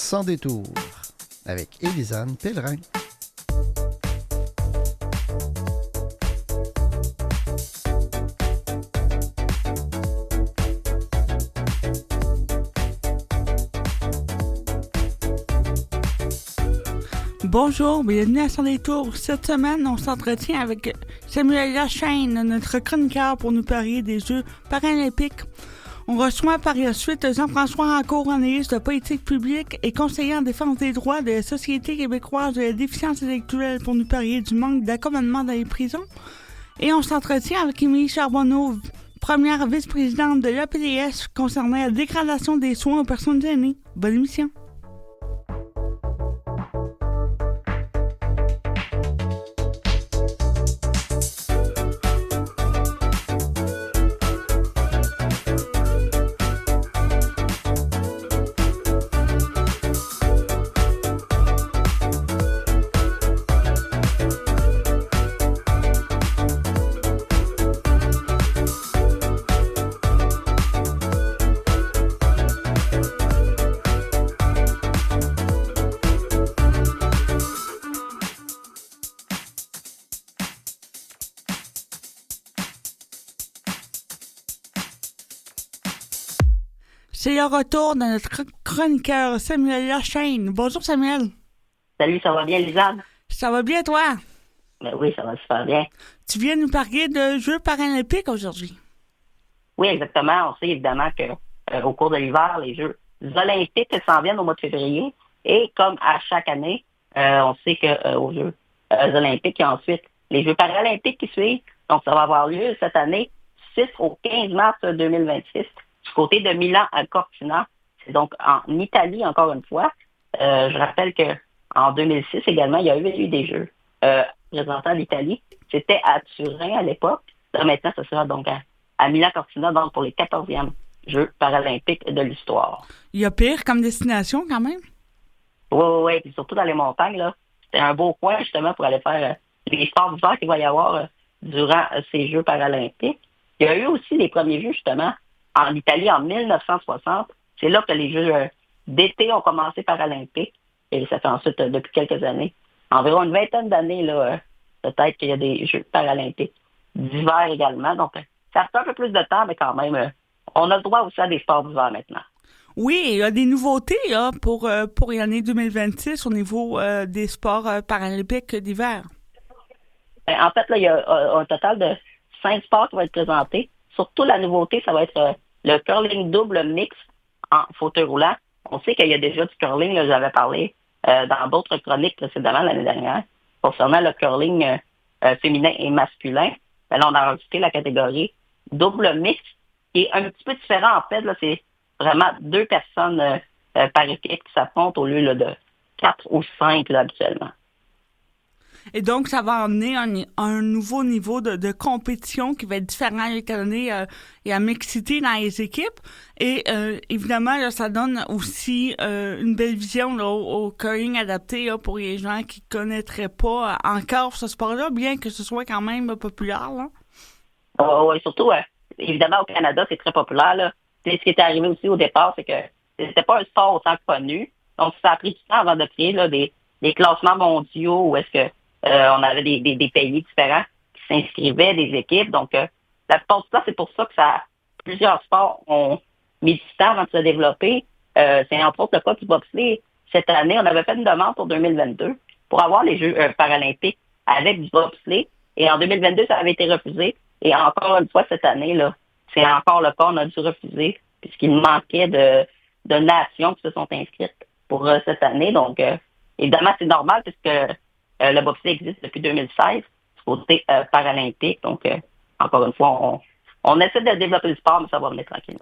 Sans détour avec Élisane Pellerin. Bonjour, bienvenue à Sans détour. Cette semaine, on s'entretient avec Samuel Lachaine, notre chroniqueur, pour nous parler des Jeux paralympiques. On reçoit par la suite Jean-François Rancourt, analyste de politique publique et conseiller en défense des droits de la Société québécoise de la déficience intellectuelle, pour nous parler du manque d'accommodement dans les prisons. Et on s'entretient avec Émilie Charbonneau, première vice-présidente de l'APDS, concernant la dégradation des soins aux personnes aînées. Bonne émission. C'est le retour de notre chroniqueur Samuel Lachaine. Bonjour Samuel. Salut, ça va bien, Lisanne? Ça va bien toi? Ben oui, ça va super bien. Tu viens nous parler de Jeux paralympiques aujourd'hui. Oui, exactement. On sait évidemment que au cours de l'hiver, les Jeux olympiques s'en viennent au mois de février. Et comme à chaque année, on sait qu'aux Jeux olympiques, il y a ensuite les Jeux paralympiques qui suivent. Donc, ça va avoir lieu cette année, 6 au 15 mars 2026. Du côté de Milan à Cortina. C'est donc en Italie, encore une fois. Je rappelle qu'en 2006 également, il y a eu des Jeux représentant l'Italie. C'était à Turin à l'époque. Là, maintenant, ce sera donc à Milan Cortina, donc pour les 14e Jeux paralympiques de l'histoire. Il y a pire comme destination quand même? Oui. Puis surtout dans les montagnes, là. C'était un beau coin justement pour aller faire les sports d'hiver qu'il va y avoir durant ces Jeux paralympiques. Il y a eu aussi les premiers Jeux justement en Italie en 1960. C'est là que les Jeux d'été ont commencé paralympiques. Et ça fait ensuite, depuis quelques années, environ une vingtaine d'années, là, peut-être qu'il y a des Jeux paralympiques d'hiver également. Donc, ça fait un peu plus de temps, mais quand même, on a le droit aussi à des sports d'hiver maintenant. Oui, il y a des nouveautés là, pour l'année 2026 au niveau des sports paralympiques d'hiver. En fait, là, il y a un total de 5 sports qui vont être présentés. Surtout, la nouveauté, ça va être le curling double mix en fauteuil roulant. On sait qu'il y a déjà du curling, là, j'avais parlé dans d'autres chroniques précédemment l'année dernière, concernant le curling féminin et masculin. Ben là, on a rajouté la catégorie double mix, qui est un petit peu différent en fait. Là, c'est vraiment 2 personnes par équipe qui s'affrontent au lieu là, de 4 ou 5 là, habituellement. Et donc, ça va amener un nouveau niveau de compétition qui va être différent étant donné il y a mixité dans les équipes. Et évidemment, là, ça donne aussi une belle vision là, au curling adapté là, pour les gens qui ne connaîtraient pas encore ce sport-là, bien que ce soit quand même populaire. Là. Oui, surtout, évidemment, au Canada, c'est très populaire. Là. Ce qui était arrivé aussi au départ, c'est que c'était pas un sport autant connu. Donc, ça a pris du temps avant de créer là, des classements mondiaux où est-ce que on avait des pays différents qui s'inscrivaient, des équipes. Donc, la plupart du temps, c'est pour ça que plusieurs sports ont mis du temps avant de se développer. C'est entre autres le cas du bobsleigh. Cette année, on avait fait une demande pour 2022 pour avoir les Jeux paralympiques avec du bobsleigh. Et en 2022, ça avait été refusé. Et encore une fois, cette année, là, c'est encore le cas. On a dû refuser puisqu'il manquait de nations qui se sont inscrites pour cette année. Donc, évidemment, c'est normal puisque le bobsleigh existe depuis 2016 du côté paralympique. Donc, encore une fois, on essaie de développer le sport, mais ça va venir tranquillement.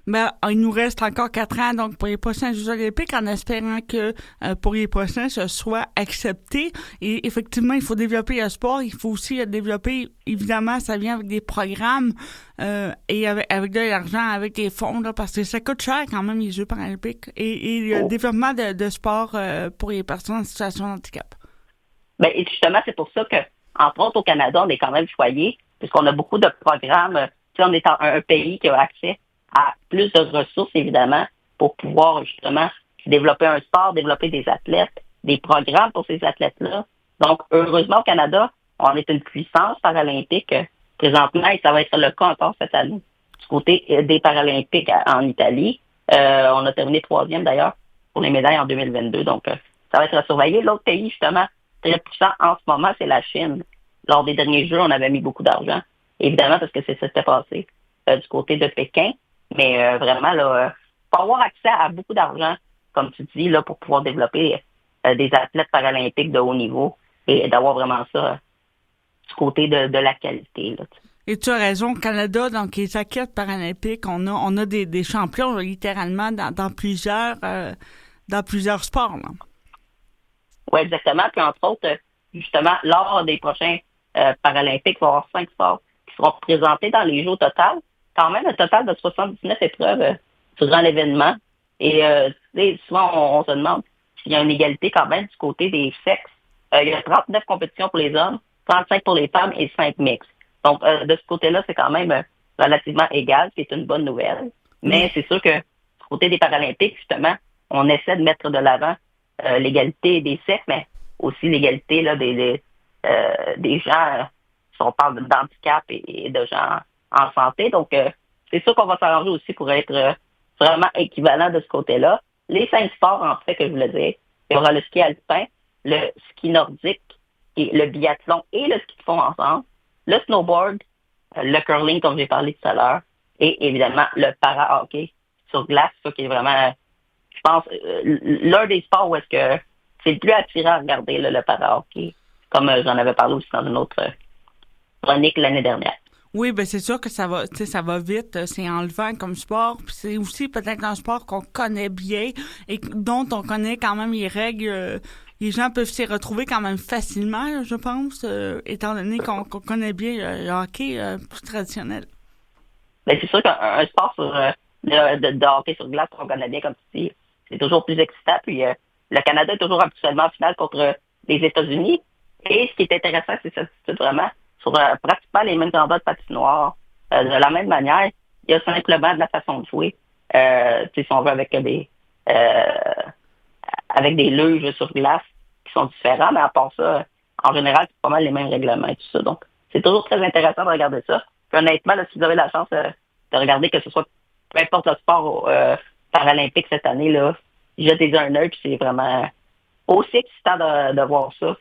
Ben, il nous reste encore 4 ans donc pour les prochains Jeux olympiques, en espérant que pour les prochains, ce soit accepté. Et effectivement, il faut développer le sport. Il faut aussi développer, évidemment, ça vient avec des programmes et avec de l'argent, avec des fonds, là, parce que ça coûte cher quand même, les Jeux paralympiques. Et le développement de sport pour les personnes en situation de handicap. Ben, et justement, c'est pour ça que, entre autres, au Canada, on est quand même choyé, puisqu'on a beaucoup de programmes. Tu sais, on est un pays qui a accès à plus de ressources, évidemment, pour pouvoir justement développer un sport, développer des athlètes, des programmes pour ces athlètes-là. Donc, heureusement, au Canada, on est une puissance paralympique présentement et ça va être le cas encore cette année. Du côté des Paralympiques en Italie, on a terminé 3e d'ailleurs pour les médailles en 2022. Donc, ça va être à surveiller. L'autre pays, justement, très puissant en ce moment, c'est la Chine. Lors des derniers Jeux, on avait mis beaucoup d'argent. Évidemment, parce que c'est ça qui s'était passé du côté de Pékin. Mais vraiment, là, faut avoir accès à beaucoup d'argent, comme tu dis, là, pour pouvoir développer des athlètes paralympiques de haut niveau et d'avoir vraiment ça du côté de la qualité. Là, et tu as raison, au Canada, donc les athlètes paralympiques, on a des champions là, littéralement dans plusieurs sports. Oui, exactement. Puis entre autres, justement, lors des prochains Paralympiques, il va y avoir 5 sports qui seront présentés dans les Jeux au total. Quand même, un total de 79 épreuves durant l'événement. Et souvent, on se demande s'il y a une égalité quand même du côté des sexes. Il y a 39 compétitions pour les hommes, 35 pour les femmes et 5 mix. Donc, de ce côté-là, c'est quand même relativement égal, ce qui est une bonne nouvelle. Mais c'est sûr que du côté des Paralympiques, justement, on essaie de mettre de l'avant l'égalité des sexes, mais aussi l'égalité là, des gens, si on parle d'handicap et de gens en santé. Donc, c'est sûr qu'on va s'arranger aussi pour être vraiment équivalent de ce côté-là. Les 5 sports, en fait, que je voulais dire, il y aura le ski alpin, le ski nordique, et le biathlon et le ski de fond ensemble, le snowboard, le curling, comme j'ai parlé tout à l'heure, et évidemment le para-hockey sur glace, ça qui est vraiment, je pense, l'un des sports où est-ce que c'est le plus attirant à regarder, là, le para-hockey, comme j'en avais parlé aussi dans une autre chronique l'année dernière. Oui, ben c'est sûr que ça va vite, c'est enlevant comme sport, puis c'est aussi peut-être un sport qu'on connaît bien et dont on connaît quand même les règles. Les gens peuvent s'y retrouver quand même facilement, je pense, étant donné qu'on connaît bien le hockey plus traditionnel. Ben c'est sûr qu'un sport de hockey sur glace qu'on connaît bien, comme tu dis, c'est toujours plus excitant. Puis le Canada est toujours habituellement en finale contre les États-Unis. Et ce qui est intéressant, c'est ça, c'est vraiment sur pratiquement les mêmes endroits de patinoire. De la même manière, il y a simplement de la façon de jouer. Si on veut avec des luges sur glace qui sont différents, mais à part ça, en général, c'est pas mal les mêmes règlements et tout ça. Donc, c'est toujours très intéressant de regarder ça. Puis honnêtement, là, si vous avez la chance de regarder que ce soit peu importe le sport paralympique cette année, là, jetez un œil, puis c'est vraiment aussi excitant de voir ça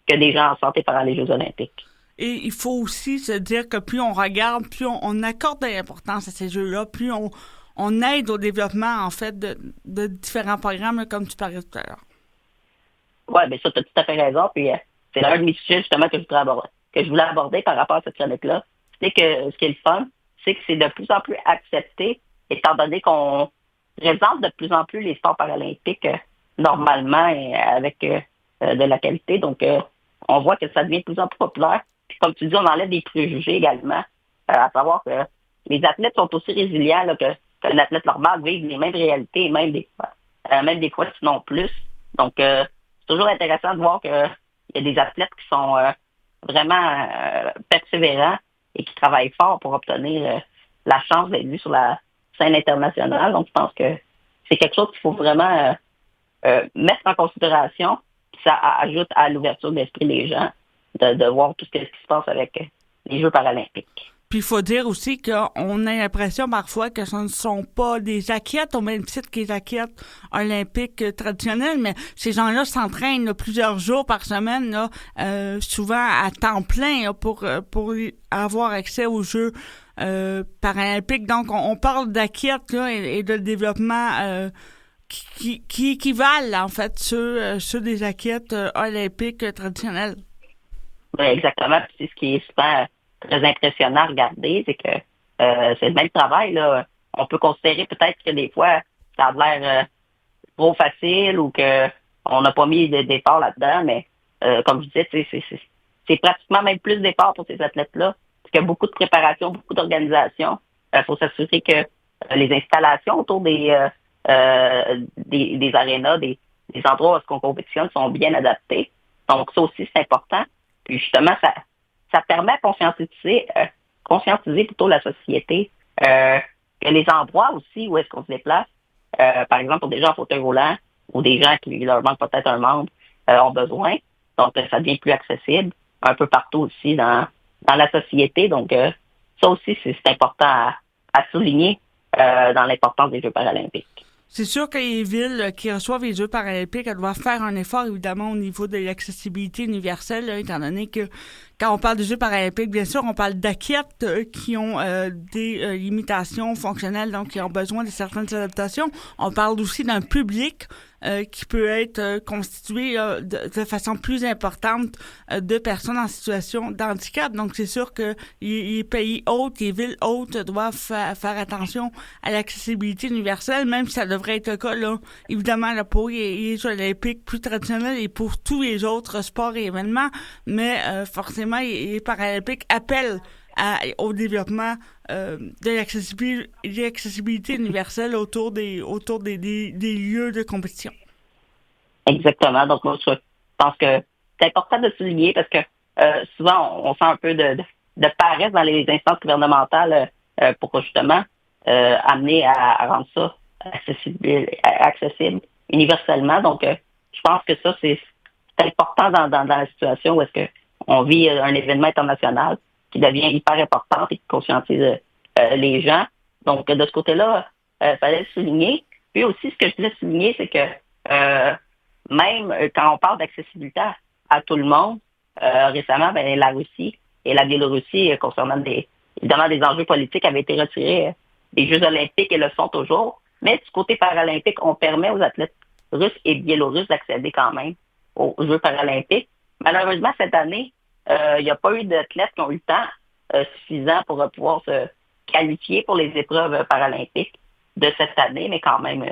que des gens en santé pendant les Jeux olympiques. Et il faut aussi se dire que plus on regarde, plus on accorde de l'importance à ces jeux-là, plus on aide au développement, en fait, de différents programmes, là, comme tu parlais tout à l'heure. Oui, bien ça, tu as tout à fait raison. Puis c'est l'un de mes sujets, justement, que je voulais aborder par rapport à cette chronique-là. C'est que ce qui est le fun, c'est que c'est de plus en plus accepté, étant donné qu'on présente de plus en plus les sports paralympiques normalement et avec de la qualité. Donc, on voit que ça devient de plus en plus populaire. Puis, comme tu dis, on enlève des préjugés également, à savoir que les athlètes sont aussi résilients là, qu'un athlète normal, vivent les mêmes réalités, même des fois, sinon plus. Donc, c'est toujours intéressant de voir qu'il y a des athlètes qui sont vraiment persévérants et qui travaillent fort pour obtenir la chance d'être vus sur la scène internationale. Donc, je pense que c'est quelque chose qu'il faut vraiment mettre en considération. Ça ajoute à l'ouverture d'esprit des gens de voir tout ce qui se passe avec les Jeux paralympiques. Puis il faut dire aussi qu'on a l'impression parfois que ce ne sont pas des athlètes au même titre que les athlètes olympiques traditionnels, mais ces gens-là s'entraînent là, plusieurs jours par semaine, là, souvent à temps plein là, pour avoir accès aux Jeux paralympiques. Donc on parle d'athlètes là, et de développement qui équivalent en fait ceux des athlètes olympiques traditionnels. Oui, exactement. Puis c'est ce qui est super très impressionnant à regarder, c'est que c'est le même travail, là. On peut considérer peut-être que des fois, ça a l'air trop facile ou qu'on n'a pas mis d'efforts là-dedans, mais comme je disais, c'est pratiquement même plus d'efforts pour ces athlètes-là, parce qu'il y a beaucoup de préparation, beaucoup d'organisation. Il faut s'assurer que les installations autour des arénas, des endroits où on compétitionne sont bien adaptés. Donc ça aussi, c'est important. Puis justement, ça permet de conscientiser plutôt la société, que les endroits aussi où est-ce qu'on se déplace, par exemple pour des gens en fauteuil roulant, ou des gens qui leur manque peut-être un membre ont besoin. Donc, ça devient plus accessible un peu partout aussi dans la société. Donc, ça aussi, c'est important à souligner dans l'importance des Jeux paralympiques. C'est sûr que les villes qui reçoivent les Jeux paralympiques, elles doivent faire un effort, évidemment, au niveau de l'accessibilité universelle, là, étant donné que quand on parle de Jeux paralympiques, bien sûr, on parle d'athlètes qui ont des limitations fonctionnelles, donc qui ont besoin de certaines adaptations. On parle aussi d'un public qui peut être constitué de façon plus importante de personnes en situation de handicap. Donc, c'est sûr que les pays hôtes, les villes hôtes doivent faire attention à l'accessibilité universelle, même si ça devrait être le cas, là, évidemment, là, pour les Jeux olympiques plus traditionnels et pour tous les autres sports et événements. Mais forcément, les Paralympiques appellent au développement de l'accessibilité universelle autour des lieux de compétition. Exactement. Donc, moi, je pense que c'est important de souligner parce que souvent, on sent un peu de paresse dans les instances gouvernementales pour justement amener à rendre ça accessible universellement. Donc, je pense que ça, c'est important dans la situation où est-ce que on vit un événement international qui devient hyper important et qui conscientise les gens. Donc, de ce côté-là, il fallait le souligner. Puis aussi, ce que je voulais souligner, c'est que même quand on parle d'accessibilité à tout le monde, récemment, la Russie et la Biélorussie, concernant évidemment des enjeux politiques, avaient été retirés des Jeux olympiques et le sont toujours. Mais du côté paralympique, on permet aux athlètes russes et biélorusses d'accéder quand même aux Jeux paralympiques. Malheureusement, cette année, il n'y a pas eu d'athlètes qui ont eu le temps suffisant pour pouvoir se qualifier pour les épreuves paralympiques de cette année, mais quand même,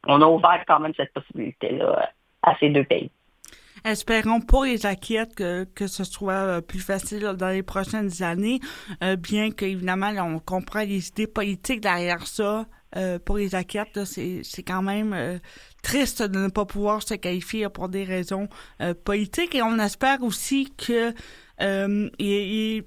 on a ouvert quand même cette possibilité-là à ces deux pays. Espérons pour les athlètes que ce soit plus facile dans les prochaines années, bien qu'évidemment, on comprend les idées politiques derrière ça. Pour les athlètes, là, c'est quand même triste de ne pas pouvoir se qualifier pour des raisons politiques. Et on espère aussi que les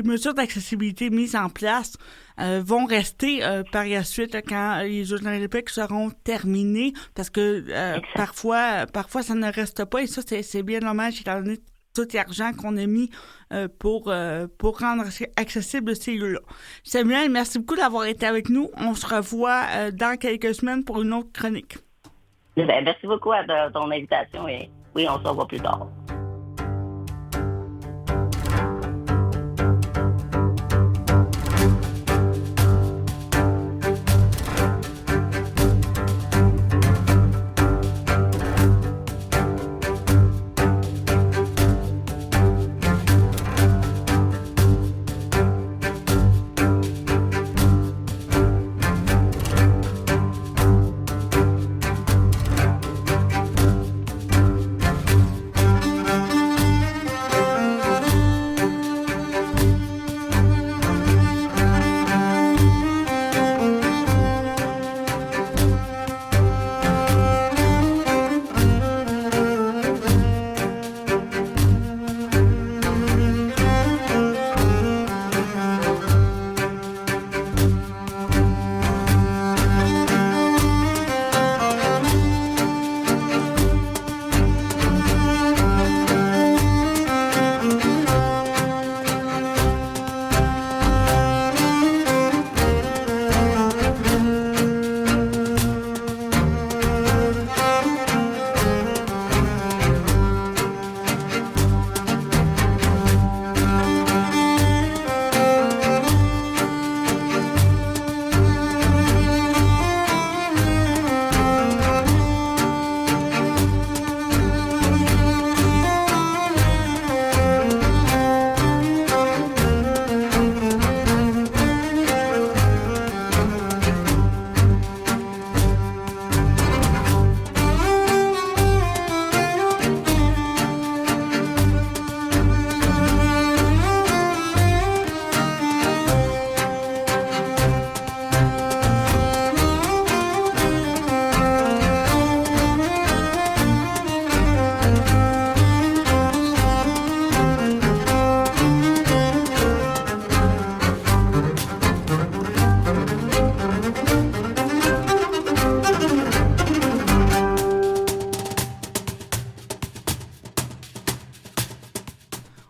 mesures d'accessibilité mises en place vont rester par la suite quand les Jeux olympiques seront terminés, parce que parfois ça ne reste pas, et ça c'est bien dommage étant donné tout l'argent qu'on a mis pour rendre accessible ces lieux-là. Samuel, merci beaucoup d'avoir été avec nous. On se revoit dans quelques semaines pour une autre chronique. Merci beaucoup à ton invitation et oui, on se revoit plus tard.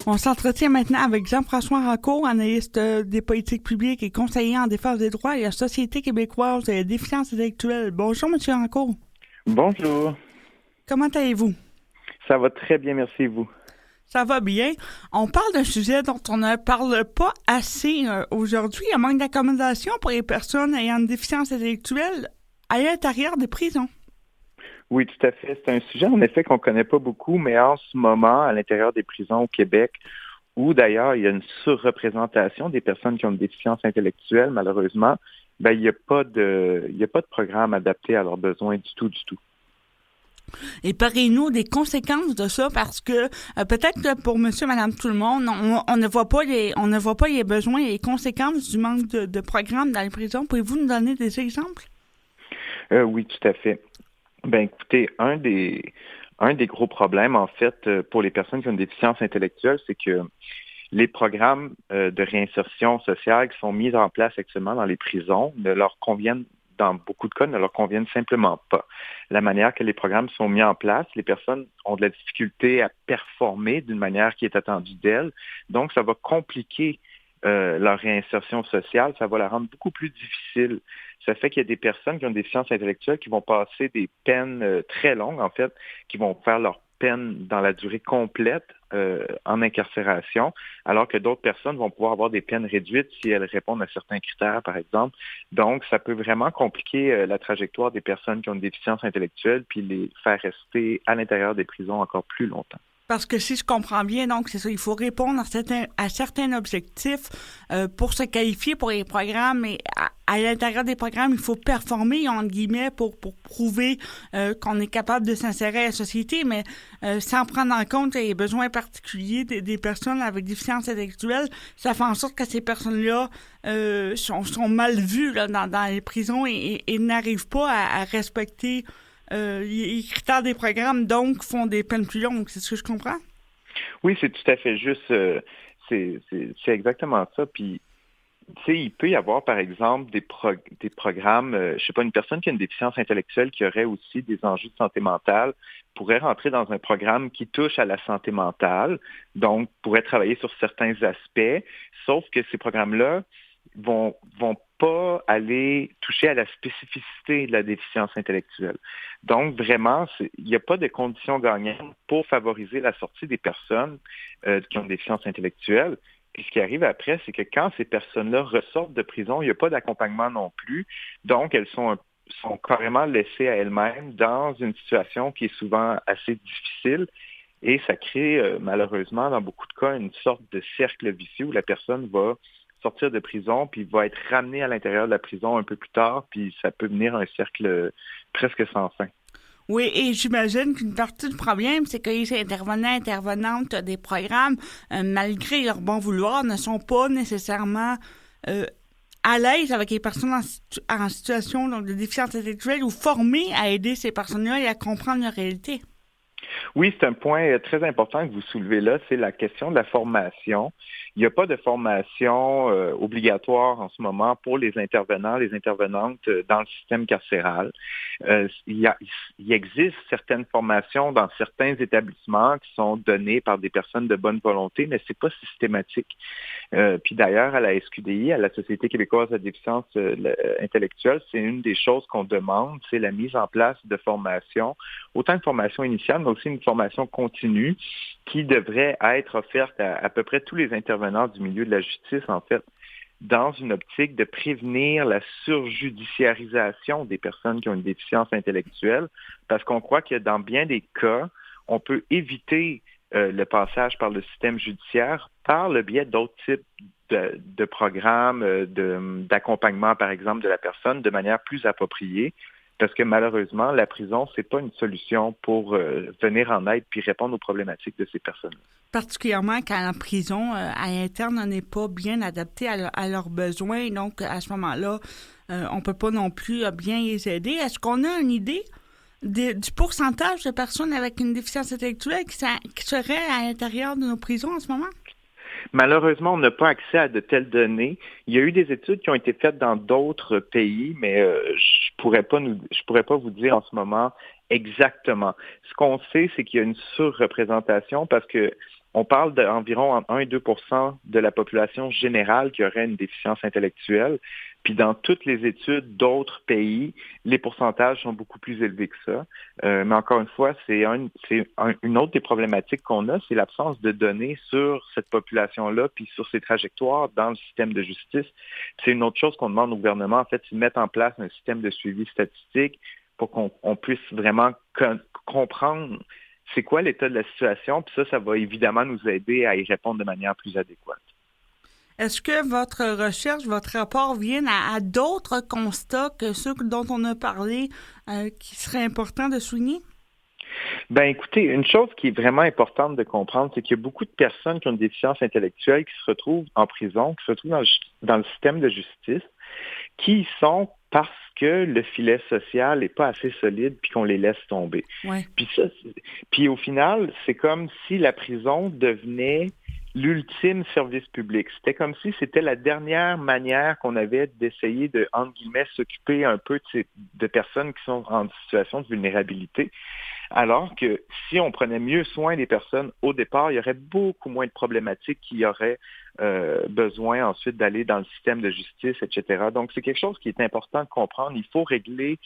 On s'entretient maintenant avec Jean-François Rancourt, analyste des politiques publiques et conseiller en défense des droits et la Société québécoise des déficiences intellectuelles. Bonjour, M. Rancourt. Bonjour. Comment allez-vous? Ça va très bien, merci, vous. Ça va bien. On parle d'un sujet dont on ne parle pas assez aujourd'hui, un manque d'accommodation pour les personnes ayant une déficience intellectuelle à l'intérieur des prisons. Oui, tout à fait. C'est un sujet, en effet, qu'on ne connaît pas beaucoup, mais en ce moment, à l'intérieur des prisons au Québec, où d'ailleurs il y a une surreprésentation des personnes qui ont une déficience intellectuelle, malheureusement, il n'y a pas de programme adapté à leurs besoins du tout. Et parlez-nous des conséquences de ça, parce que peut-être que pour monsieur, madame, tout le monde, on ne voit pas les besoins et les conséquences du manque de programmes dans les prisons. Pouvez-vous nous donner des exemples? Oui, tout à fait. Écoutez, un des gros problèmes, en fait, pour les personnes qui ont une déficience intellectuelle, c'est que les programmes de réinsertion sociale qui sont mis en place actuellement dans les prisons dans beaucoup de cas, ne leur conviennent simplement pas. La manière que les programmes sont mis en place, les personnes ont de la difficulté à performer d'une manière qui est attendue d'elles. Donc, ça va compliquer leur réinsertion sociale, ça va la rendre beaucoup plus difficile. Ça fait qu'il y a des personnes qui ont des déficiences intellectuelles qui vont passer des peines très longues, en fait, qui vont faire leur peine dans la durée complète en incarcération, alors que d'autres personnes vont pouvoir avoir des peines réduites si elles répondent à certains critères, par exemple. Donc, ça peut vraiment compliquer la trajectoire des personnes qui ont une déficience intellectuelle puis les faire rester à l'intérieur des prisons encore plus longtemps. Parce que si je comprends bien, donc c'est ça, il faut répondre à certains objectifs pour se qualifier pour les programmes, et à l'intérieur des programmes, il faut performer, entre guillemets, pour prouver qu'on est capable de s'insérer à la société, mais sans prendre en compte les besoins particuliers des personnes avec déficience intellectuelle. Ça fait en sorte que ces personnes-là sont mal vues là, dans les prisons et n'arrivent pas à respecter les critères des programmes, donc font des peines plus longues. C'est ce que je comprends? Oui, c'est tout à fait juste. C'est exactement ça. Puis, tu sais, il peut y avoir, par exemple, des programmes, je sais pas, une personne qui a une déficience intellectuelle qui aurait aussi des enjeux de santé mentale pourrait rentrer dans un programme qui touche à la santé mentale, donc pourrait travailler sur certains aspects, sauf que ces programmes-là vont pas aller toucher à la spécificité de la déficience intellectuelle. Donc, vraiment, il n'y a pas de conditions gagnantes pour favoriser la sortie des personnes qui ont une déficience intellectuelle. Puis ce qui arrive après, c'est que quand ces personnes-là ressortent de prison, il n'y a pas d'accompagnement non plus. Donc, elles sont carrément laissées à elles-mêmes dans une situation qui est souvent assez difficile. Et ça crée, malheureusement, dans beaucoup de cas, une sorte de cercle vicieux où la personne va sortir de prison, puis va être ramenée à l'intérieur de la prison un peu plus tard, puis ça peut venir un cercle presque sans fin. Oui, et j'imagine qu'une partie du problème, c'est que les intervenantes des programmes, malgré leur bon vouloir, ne sont pas nécessairement à l'aise avec les personnes en situation donc, de déficience intellectuelle ou formées à aider ces personnes-là et à comprendre leur réalité. Oui, c'est un point très important que vous soulevez là, c'est la question de la formation. Il n'y a pas de formation obligatoire en ce moment pour les intervenants, les intervenantes dans le système carcéral. Il existe certaines formations dans certains établissements qui sont données par des personnes de bonne volonté, mais c'est pas systématique. Puis d'ailleurs, à la SQDI, à la Société québécoise de la déficience intellectuelle, c'est une des choses qu'on demande, c'est la mise en place de formations, autant de formation initiale, mais aussi une formation continue qui devrait être offerte à peu près tous les intervenants du milieu de la justice, en fait, dans une optique de prévenir la surjudiciarisation des personnes qui ont une déficience intellectuelle, parce qu'on croit que dans bien des cas, on peut éviter le passage par le système judiciaire par le biais d'autres types de programmes, d'accompagnement, par exemple, de la personne de manière plus appropriée. Parce que malheureusement, la prison, c'est pas une solution pour venir en aide puis répondre aux problématiques de ces personnes. Particulièrement quand la prison à l'interne n'est pas bien adaptée à leurs besoins. Donc, à ce moment-là, on ne peut pas non plus bien les aider. Est-ce qu'on a une idée du pourcentage de personnes avec une déficience intellectuelle qui seraient à l'intérieur de nos prisons en ce moment? Malheureusement, on n'a pas accès à de telles données. Il y a eu des études qui ont été faites dans d'autres pays, mais je pourrais pas vous dire en ce moment exactement. Ce qu'on sait, c'est qu'il y a une surreprésentation parce que On parle d'environ entre 1 et 2 de la population générale qui aurait une déficience intellectuelle. Puis dans toutes les études d'autres pays, les pourcentages sont beaucoup plus élevés que ça. Mais encore une fois, une autre des problématiques qu'on a, c'est l'absence de données sur cette population-là, puis sur ses trajectoires dans le système de justice. C'est une autre chose qu'on demande au gouvernement, en fait, c'est de mettre en place un système de suivi statistique pour qu'on puisse vraiment comprendre c'est quoi l'état de la situation, puis ça va évidemment nous aider à y répondre de manière plus adéquate. Est-ce que votre recherche, votre rapport viennent à d'autres constats que ceux dont on a parlé qui seraient importants de souligner? Ben écoutez, une chose qui est vraiment importante de comprendre, c'est qu'il y a beaucoup de personnes qui ont une déficience intellectuelle qui se retrouvent en prison, qui se retrouvent dans le système de justice, qui y sont parce que le filet social n'est pas assez solide puis qu'on les laisse tomber. Ouais. Puis au final, c'est comme si la prison devenait l'ultime service public. C'était comme si c'était la dernière manière qu'on avait d'essayer de, entre guillemets, s'occuper un peu de personnes qui sont en situation de vulnérabilité. Alors que si on prenait mieux soin des personnes au départ, il y aurait beaucoup moins de problématiques qui auraient besoin ensuite d'aller dans le système de justice, etc. Donc, c'est quelque chose qui est important de comprendre. Il faut régler,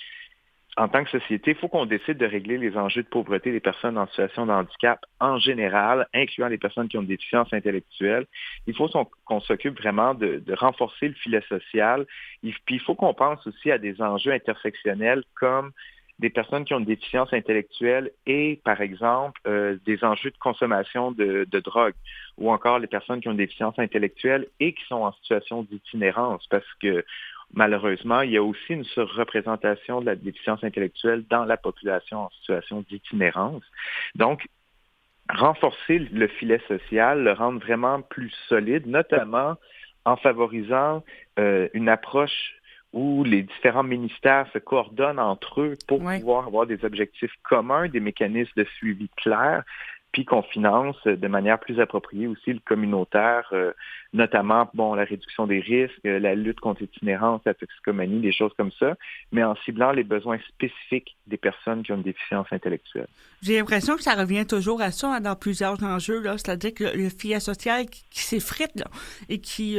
en tant que société, il faut qu'on décide de régler les enjeux de pauvreté des personnes en situation de handicap en général, incluant les personnes qui ont des déficiences intellectuelles. Il faut qu'on s'occupe vraiment de renforcer le filet social. Puis il faut qu'on pense aussi à des enjeux intersectionnels comme des personnes qui ont une déficience intellectuelle et, par exemple, des enjeux de consommation de drogue, ou encore les personnes qui ont une déficience intellectuelle et qui sont en situation d'itinérance, parce que malheureusement, il y a aussi une surreprésentation de la déficience intellectuelle dans la population en situation d'itinérance. Donc, renforcer le filet social, le rendre vraiment plus solide, notamment en favorisant une approche où les différents ministères se coordonnent entre eux pour pouvoir avoir des objectifs communs, des mécanismes de suivi clairs, puis qu'on finance de manière plus appropriée aussi le communautaire, notamment la réduction des risques, la lutte contre l'itinérance, la toxicomanie, des choses comme ça, mais en ciblant les besoins spécifiques des personnes qui ont une déficience intellectuelle. J'ai l'impression que ça revient toujours à ça dans plusieurs enjeux, là, c'est-à-dire que le filet social qui s'effrite là, et qui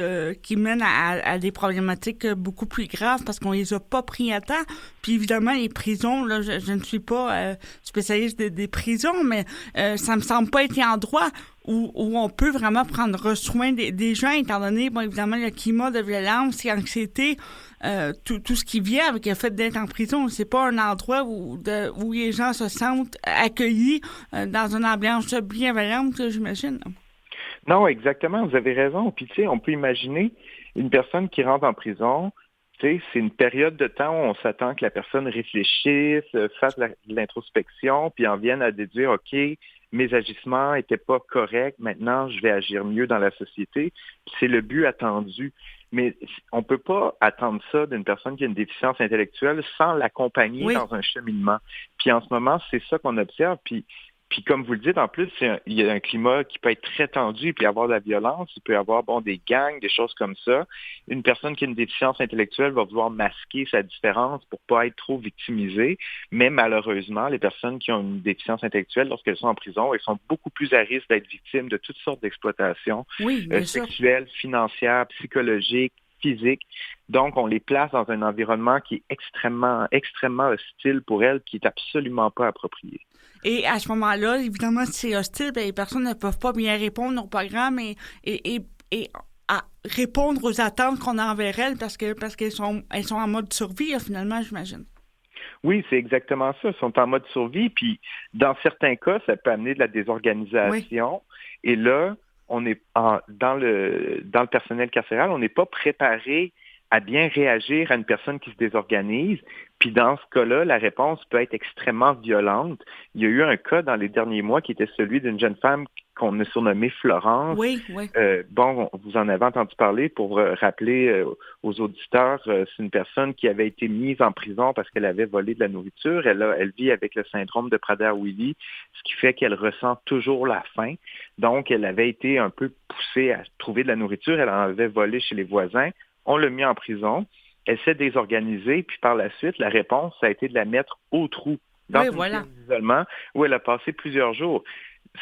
mène à des problématiques beaucoup plus graves parce qu'on les a pas pris à temps. Puis évidemment, les prisons, là, je ne suis pas spécialiste des prisons, mais ça me semble pas être un endroit où on peut vraiment prendre soin des gens, étant donné, évidemment, le climat de violence et anxiété, tout ce qui vient avec le fait d'être en prison. C'est pas un endroit où les gens se sentent accueillis dans une ambiance bienveillante, j'imagine. Non, exactement, vous avez raison. Puis, tu sais, on peut imaginer une personne qui rentre en prison. Tu sais, c'est une période de temps où on s'attend que la personne réfléchisse, fasse de l'introspection, puis en vienne à déduire, OK, mes agissements n'étaient pas corrects, maintenant je vais agir mieux dans la société. C'est le but attendu. Mais on ne peut pas attendre ça d'une personne qui a une déficience intellectuelle sans l'accompagner dans un cheminement. Puis en ce moment, c'est ça qu'on observe. Puis comme vous le dites, en plus, il y a un climat qui peut être très tendu, il peut y avoir de la violence, il peut y avoir des gangs, des choses comme ça. Une personne qui a une déficience intellectuelle va vouloir masquer sa différence pour pas être trop victimisée, mais malheureusement, les personnes qui ont une déficience intellectuelle, lorsqu'elles sont en prison, elles sont beaucoup plus à risque d'être victimes de toutes sortes d'exploitations sexuelles, financières, psychologiques, physique. Donc, on les place dans un environnement qui est extrêmement, extrêmement hostile pour elles, qui est absolument pas approprié. Et à ce moment-là, évidemment, si c'est hostile, les personnes ne peuvent pas bien répondre au programme et à répondre aux attentes qu'on a envers elles parce qu'elles sont en mode survie, là, finalement, j'imagine. Oui, c'est exactement ça. Ils sont en mode survie, puis dans certains cas, ça peut amener de la désorganisation. Et là, on est dans le personnel carcéral, on n'est pas préparé à bien réagir à une personne qui se désorganise. Puis dans ce cas-là, la réponse peut être extrêmement violente. Il y a eu un cas dans les derniers mois qui était celui d'une jeune femme qu'on a surnommée Florence. Oui. Vous en avez entendu parler. Pour rappeler aux auditeurs, c'est une personne qui avait été mise en prison parce qu'elle avait volé de la nourriture. Elle vit avec le syndrome de Prader-Willi, ce qui fait qu'elle ressent toujours la faim. Donc, elle avait été un peu poussée à trouver de la nourriture. Elle en avait volé chez les voisins. On l'a mis en prison. Elle s'est désorganisée, puis par la suite, la réponse, ça a été de la mettre au trou, dans une pièce d'isolement, où elle a passé plusieurs jours.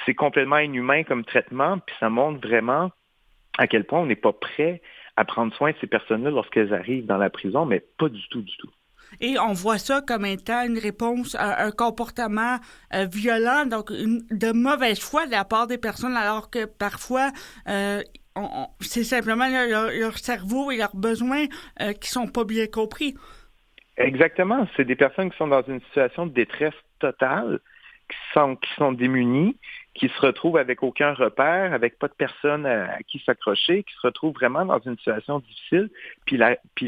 c'est complètement inhumain comme traitement, puis ça montre vraiment à quel point on n'est pas prêt à prendre soin de ces personnes-là lorsqu'elles arrivent dans la prison, mais pas du tout, du tout. Et on voit ça comme étant une réponse à un comportement violent, donc de mauvaise foi de la part des personnes, alors que parfois, c'est simplement leur cerveau et leurs besoins qui sont pas bien compris. Exactement. C'est des personnes qui sont dans une situation de détresse totale, qui sont démunies, qui se retrouvent avec aucun repère, avec pas de personne à qui s'accrocher, qui se retrouvent vraiment dans une situation difficile. Puis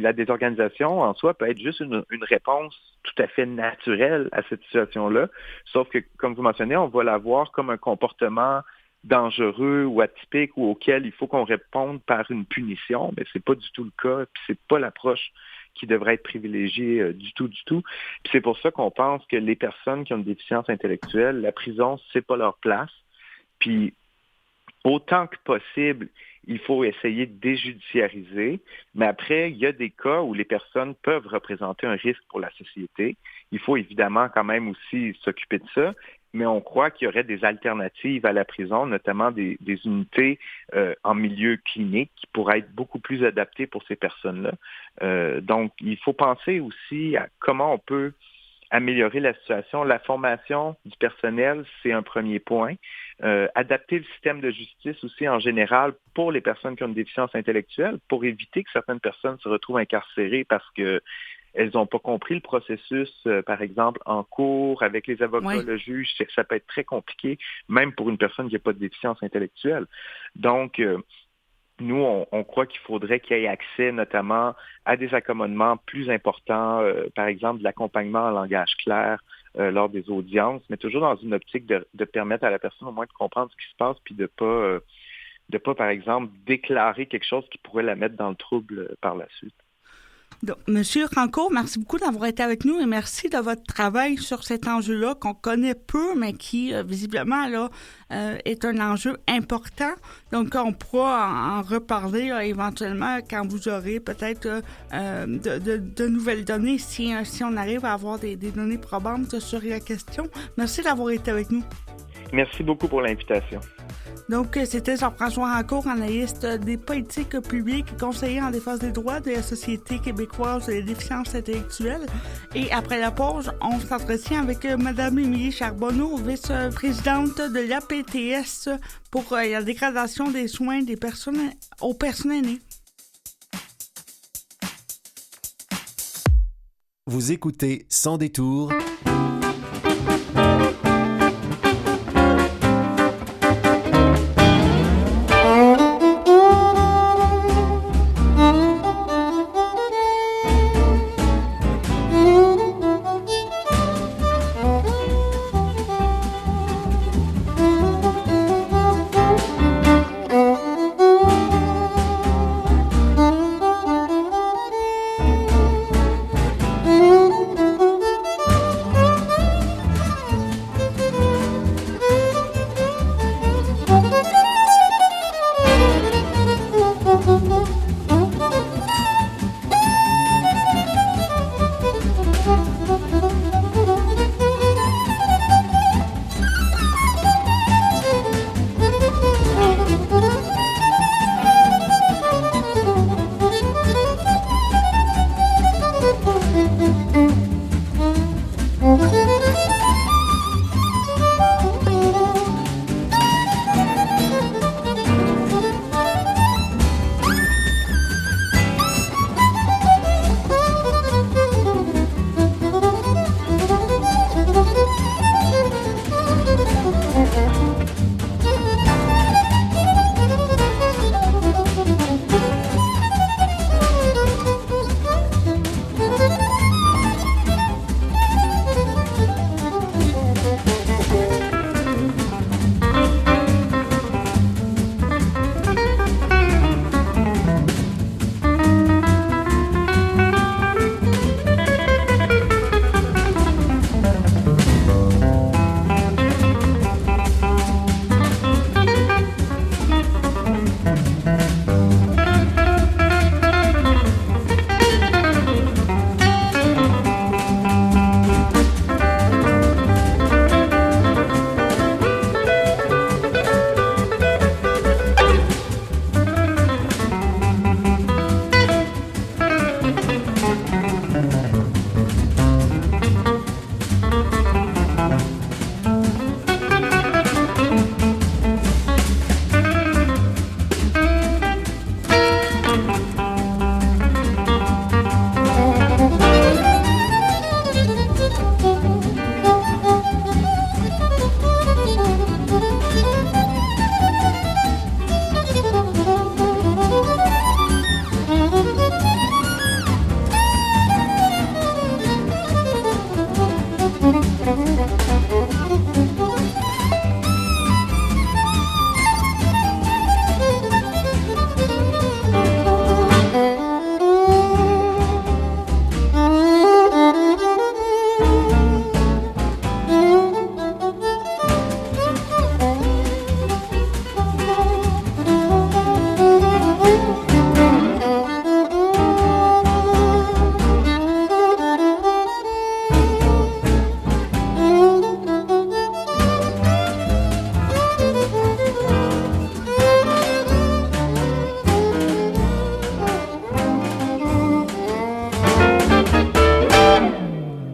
la désorganisation en soi peut être juste une réponse tout à fait naturelle à cette situation-là. Sauf que, comme vous mentionnez, on va la voir comme un comportement dangereux ou atypique ou auquel il faut qu'on réponde par une punition, mais c'est pas du tout le cas, puis c'est pas l'approche qui devrait être privilégiée du tout. Puis c'est pour ça qu'on pense que les personnes qui ont une déficience intellectuelle, la prison, c'est pas leur place. Puis autant que possible, il faut essayer de déjudiciariser, mais après, il y a des cas où les personnes peuvent représenter un risque pour la société. Il faut évidemment quand même aussi s'occuper de ça, mais on croit qu'il y aurait des alternatives à la prison, notamment des unités en milieu clinique qui pourraient être beaucoup plus adaptées pour ces personnes-là. Donc, il faut penser aussi à comment on peut améliorer la situation. La formation du personnel, c'est un premier point. Adapter le système de justice aussi en général pour les personnes qui ont une déficience intellectuelle, pour éviter que certaines personnes se retrouvent incarcérées parce que elles n'ont pas compris le processus, par exemple, en cours, avec les avocats, oui. Le juge, ça peut être très compliqué, même pour une personne qui n'a pas de déficience intellectuelle. Donc, nous, on croit qu'il faudrait qu'il y ait accès notamment à des accommodements plus importants, par exemple, de l'accompagnement en langage clair lors des audiences, mais toujours dans une optique de permettre à la personne au moins de comprendre ce qui se passe, puis de pas, par exemple, déclarer quelque chose qui pourrait la mettre dans le trouble par la suite. Donc, Monsieur Rancourt, merci beaucoup d'avoir été avec nous et merci de votre travail sur cet enjeu-là qu'on connaît peu, mais qui, visiblement, là, est un enjeu important. Donc, on pourra en reparler là, éventuellement quand vous aurez peut-être de nouvelles données, si on arrive à avoir des données probantes sur la question. Merci d'avoir été avec nous. Merci beaucoup pour l'invitation. Donc, c'était Jean-François Rancourt, analyste des politiques publiques et conseiller en défense des droits de la Société québécoise des déficiences intellectuelles. Et après la pause, on s'entretient avec Mme Émilie Charbonneau, vice-présidente de l'APTS pour la dégradation des soins aux personnes aînées. Vous écoutez Sans détour.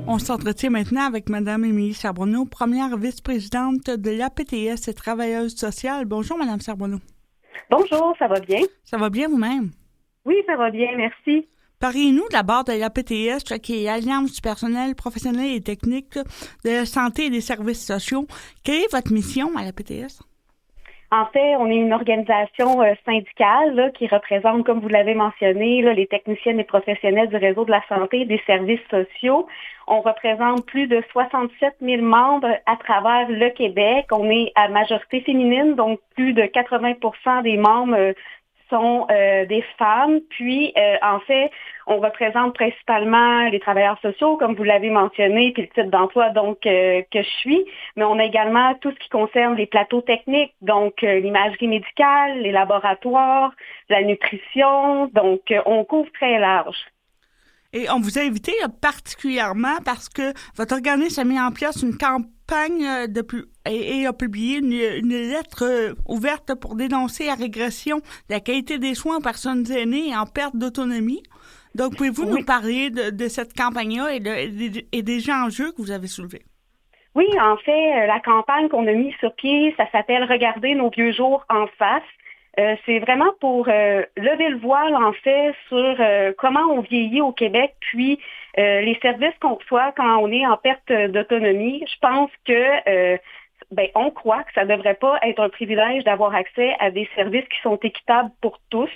On s'entretient maintenant avec Mme Émilie Charbonneau, première vice-présidente de l'APTS et travailleuse sociale. Bonjour, Mme Charbonneau. Bonjour, ça va bien? Ça va bien vous-même? Oui, ça va bien, merci. Parlez-nous d'abord de l'APTS, qui est l'Alliance du personnel professionnel et technique de la santé et des services sociaux. Quelle est votre mission à l'APTS? En fait, on est une organisation syndicale là, qui représente, comme vous l'avez mentionné, là, les techniciennes et professionnels du réseau de la santé et des services sociaux. On représente plus de 67 000 membres à travers le Québec. On est à majorité féminine, donc plus de 80% des membres sont des femmes. Puis, en fait, on représente principalement les travailleurs sociaux, comme vous l'avez mentionné, puis le type d'emploi donc que je suis. Mais on a également tout ce qui concerne les plateaux techniques, donc l'imagerie médicale, les laboratoires, la nutrition. Donc, on couvre très large. Et on vous a invité particulièrement parce que votre organisme a mis en place une campagne et a publié une lettre ouverte pour dénoncer la régression de la qualité des soins aux personnes aînées en perte d'autonomie. Donc, pouvez-vous nous parler de cette campagne-là et des enjeux que vous avez soulevés? Oui, en fait, la campagne qu'on a mise sur pied, ça s'appelle « Regarder nos vieux jours en face ». C'est vraiment pour lever le voile, en fait, sur comment on vieillit au Québec, puis les services qu'on reçoit quand on est en perte d'autonomie. Je pense que on croit que ça ne devrait pas être un privilège d'avoir accès à des services qui sont équitables pour tous.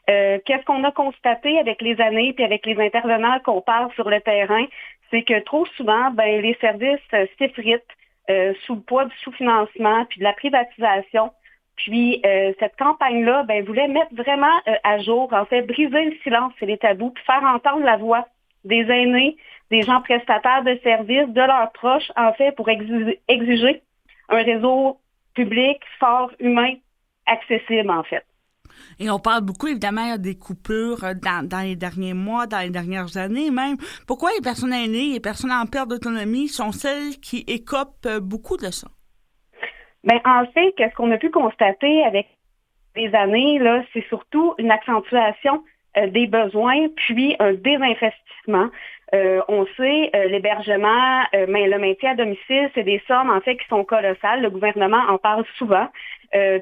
Qu'est-ce qu'on a constaté avec les années puis avec les intervenants qu'on parle sur le terrain, c'est que trop souvent, les services s'effritent sous le poids du sous-financement puis de la privatisation. Puis, cette campagne-là, voulait mettre vraiment à jour, en fait, briser le silence et les tabous, puis faire entendre la voix des aînés, des gens prestataires de services, de leurs proches, en fait, pour exiger un réseau public, fort, humain, accessible, en fait. Et on parle beaucoup, évidemment, des coupures dans les derniers mois, dans les dernières années même. Pourquoi les personnes aînées, les personnes en perte d'autonomie sont celles qui écopent beaucoup de ça? En fait, qu'est-ce qu'on a pu constater avec les années, là, c'est surtout une accentuation des besoins, puis un désinvestissement. On sait, l'hébergement, le maintien à domicile, c'est des sommes, en fait, qui sont colossales. Le gouvernement en parle souvent.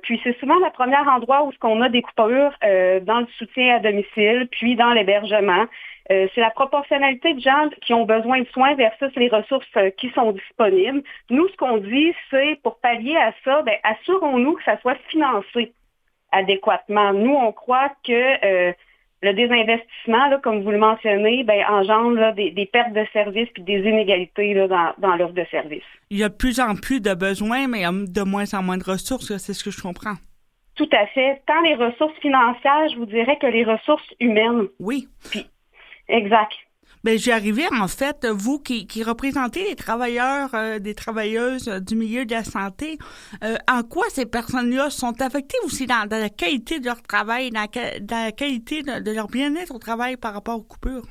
Puis c'est souvent le premier endroit où on a des coupures dans le soutien à domicile, puis dans l'hébergement. C'est la proportionnalité de gens qui ont besoin de soins versus les ressources qui sont disponibles. Nous, ce qu'on dit, c'est pour pallier à ça, assurons-nous que ça soit financé adéquatement. Nous, on croit que le désinvestissement, là, comme vous le mentionnez, engendre là, des pertes de services puis des inégalités là, dans l'offre de services. Il y a de plus en plus de besoins, mais il y a de moins en moins de ressources, c'est ce que je comprends. Tout à fait. Tant les ressources financières, je vous dirais que les ressources humaines. Oui. Puis, exact. J'y arrivais, en fait, vous qui représentez les travailleurs, des travailleuses du milieu de la santé, en quoi ces personnes-là sont affectées aussi dans la qualité de leur travail, dans la qualité de leur bien-être au travail par rapport aux coupures?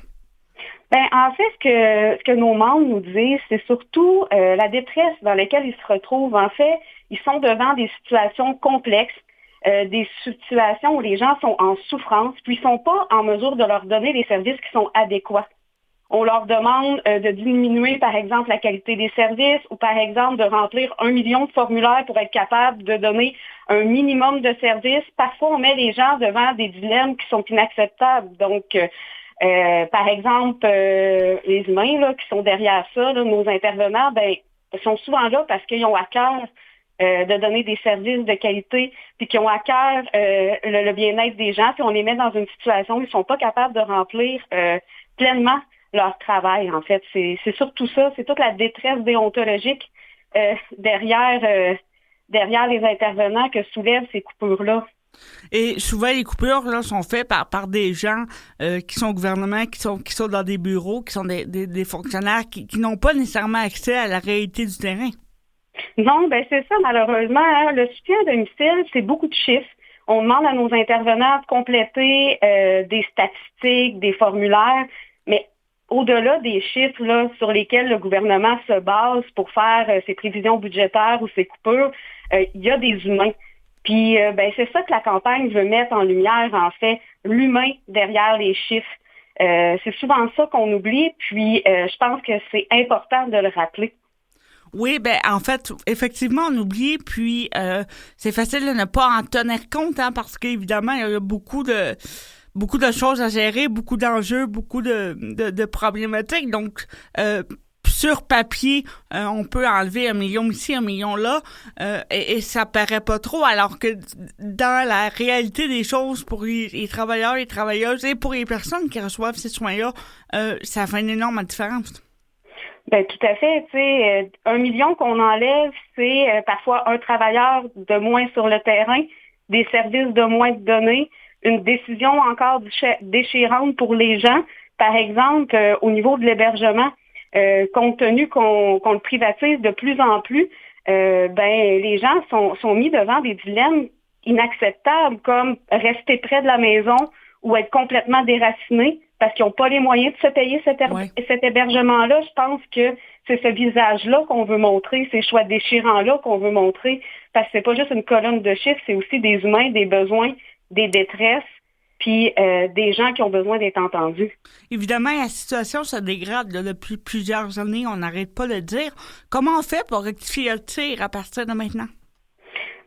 En fait, ce que nos membres nous disent, c'est surtout la détresse dans laquelle ils se retrouvent. En fait, ils sont devant des situations complexes, des situations où les gens sont en souffrance, puis ils ne sont pas en mesure de leur donner des services qui sont adéquats. On leur demande de diminuer, par exemple, la qualité des services ou, par exemple, de remplir 1 million de formulaires pour être capable de donner un minimum de services. Parfois, on met les gens devant des dilemmes qui sont inacceptables. Donc, par exemple, les humains là, qui sont derrière ça, là, nos intervenants, sont souvent là parce qu'ils ont à cœur de donner des services de qualité, puis qui ont à cœur le bien-être des gens. Puis on les met dans une situation où ils ne sont pas capables de remplir pleinement leur travail, en fait. C'est surtout ça, c'est toute la détresse déontologique derrière les intervenants que soulèvent ces coupures-là. Et souvent, les coupures là sont faites par des gens qui sont au gouvernement, qui sont dans des bureaux, qui sont des fonctionnaires qui n'ont pas nécessairement accès à la réalité du terrain. Non, ben c'est ça, malheureusement. Hein, le soutien à domicile, c'est beaucoup de chiffres. On demande à nos intervenants de compléter des statistiques, des formulaires, mais au-delà des chiffres là, sur lesquels le gouvernement se base pour faire ses prévisions budgétaires ou ses coupures, il y a des humains. Puis c'est ça que la campagne veut mettre en lumière, en fait, l'humain derrière les chiffres. C'est souvent ça qu'on oublie, puis je pense que c'est important de le rappeler. Oui, en fait, effectivement, on oublie, puis c'est facile de ne pas en tenir compte, hein, parce qu'évidemment, il y a beaucoup de choses à gérer, beaucoup d'enjeux, beaucoup de problématiques. Donc, sur papier, on peut enlever 1 million ici, 1 million là, et ça paraît pas trop, alors que dans la réalité des choses, pour les travailleurs, les travailleuses et pour les personnes qui reçoivent ces soins-là, ça fait une énorme différence. Ben tout à fait. Tu sais, 1 million qu'on enlève, c'est parfois un travailleur de moins sur le terrain, des services de moins donnés, une décision encore déchirante pour les gens. Par exemple, au niveau de l'hébergement, compte tenu qu'on le privatise de plus en plus, les gens sont mis devant des dilemmes inacceptables comme rester près de la maison ou être complètement déracinés parce qu'ils n'ont pas les moyens de se payer cet hébergement-là. Je pense que c'est ce visage-là qu'on veut montrer, ces choix déchirants-là qu'on veut montrer, parce que c'est pas juste une colonne de chiffres, c'est aussi des humains, des besoins, des détresses, puis des gens qui ont besoin d'être entendus. Évidemment, la situation se dégrade là, depuis plusieurs années, on n'arrête pas de le dire. Comment on fait pour rectifier le tir à partir de maintenant?